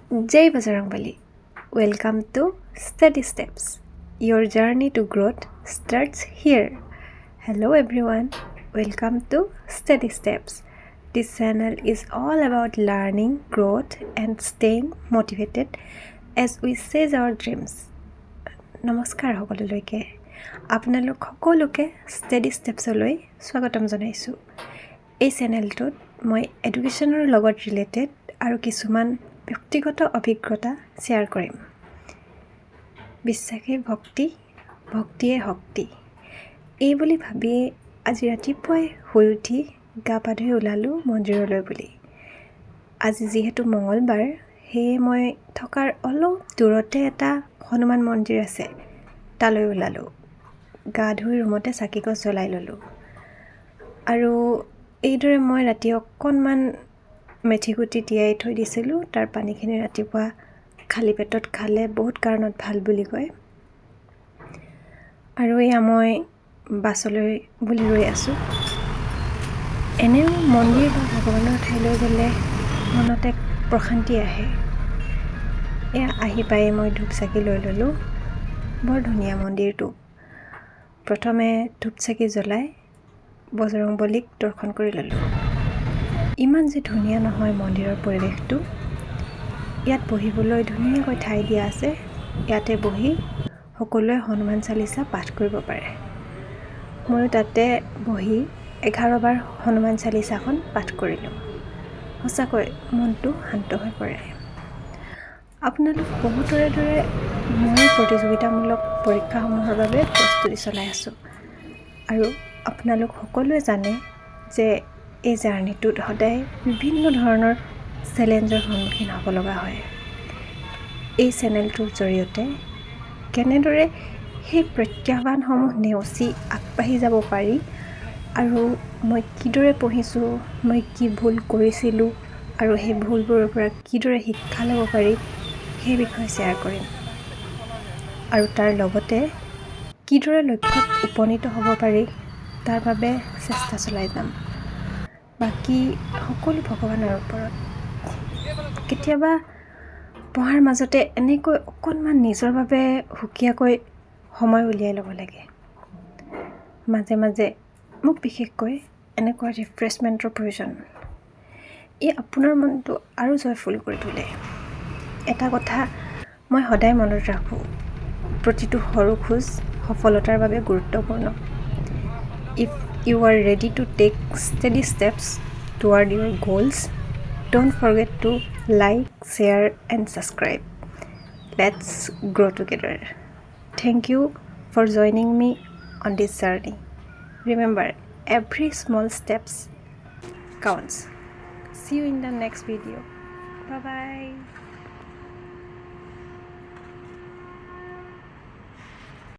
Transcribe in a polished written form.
Jai Bajrangbali. Welcome to Steady Steps. Your journey to growth starts here. Hello everyone. Welcome to Steady Steps. This channel is all about learning, growth and staying motivated as we chase our dreams. নমস্কাৰ সকলোলৈকে আপোনালোক সকলোকে steady ষ্টেপছলৈ স্বাগতম জনাইছোঁ। এই চেনেলটোত মই এডুকেশ্যনৰ লগত related আৰু কিছুমান ব্যক্তিগত অভিজ্ঞতা শ্বেয়াৰ কৰিম। বিশ্বাসে ভক্তি, ভক্তিয়ে শক্তি এই বুলি ভাবি আজি ৰাতিপুৱাই শুই উঠি গা পা ধুই ওলালোঁ মন্দিৰলৈ বুলি। আজি যিহেতু মঙলবাৰ, সেয়ে মই থকাৰ অলপ দূৰতে এটা হনুমান মন্দিৰ আছে, তালৈ ওলালোঁ। গা ধুই ৰুমতে চাকিগছ জ্বলাই ল'লোঁ। আৰু এইদৰে মই ৰাতি অকণমান মেথিগুটি তিয়াই থৈ দিছিলোঁ। তাৰ পানীখিনি ৰাতিপুৱা খালী পেটত খালে বহুত কাৰণত ভাল বুলি কয়। আৰু এয়া মই বাছলৈ বুলি ৰৈ আছোঁ। এনেও মন্দিৰ বা ভগৱানৰ ঠাইলৈ গ'লে মনত এক প্ৰশান্তি আহে। এয়া আহি পাই মই ধূপ চাকি লৈ ল'লোঁ। বৰ ধুনীয়া মন্দিৰটো। প্ৰথমে ধূপ চাকি জ্বলাই বজৰংবলীক দৰ্শন কৰি ল'লোঁ। ইমান যে ধুনীয়া নহয় মন্দিৰৰ পৰিৱেশটো। ইয়াত বহিবলৈ ধুনীয়াকৈ ঠাই দিয়া আছে। ইয়াতে বহি সকলোৱে হনুমান চালিচা পাঠ কৰিব পাৰে। ময়ো তাতে বহি 11 বাৰ হনুমান চালিচাখন পাঠ কৰিলোঁ। সঁচাকৈ মনটো শান্ত হৈ পৰে। আপোনালোক বহুতৰে দৰে মই প্ৰতিযোগিতামূলক পৰীক্ষাসমূহৰ বাবে প্ৰস্তুতি চলাই আছোঁ। আৰু আপোনালোক সকলোৱে জানে যে এই জাৰ্ণিটোত সদায় বিভিন্ন ধৰণৰ চেলেঞ্জৰ সন্মুখীন হ'ব লগা হয়। এই চেনেলটোৰ জৰিয়তে কেনেদৰে সেই প্ৰত্যাহ্বানসমূহ নেওচি আগবাঢ়ি যাব পাৰি আৰু মই কিদৰে পঢ়িছোঁ, মই কি ভুল কৰিছিলোঁ আৰু সেই ভুলবোৰৰ পৰা কিদৰে শিক্ষা ল'ব পাৰি, সেই বিষয়ে শ্বেয়াৰ কৰিম। আৰু তাৰ লগতে কিদৰে লক্ষ্যত উপনীত হ'ব পাৰি তাৰ বাবে চেষ্টা চলাই যাম। বাকী সকলো ভগৱানৰ ওপৰত। কেতিয়াবা পঢ়াৰ মাজতে এনেকৈ অকণমান নিজৰ বাবে সুকীয়াকৈ সময় উলিয়াই ল'ব লাগে। মাজে মাজে মোক বিশেষকৈ এনেকুৱা ৰিফ্ৰেছমেণ্টৰ প্ৰয়োজন। ই আপোনাৰ মনটো আৰু জয়ফুল কৰি তোলে। এটা কথা মই সদায় মনত ৰাখোঁ, প্ৰতিটো সৰু খোজ সফলতাৰ বাবে গুৰুত্বপূৰ্ণ। If you are ready to take steady steps toward your goals, don't forget to like, share and subscribe. Let's grow together. Thank you for joining me on this journey. Remember, every small steps counts. See you in the next video. Bye bye.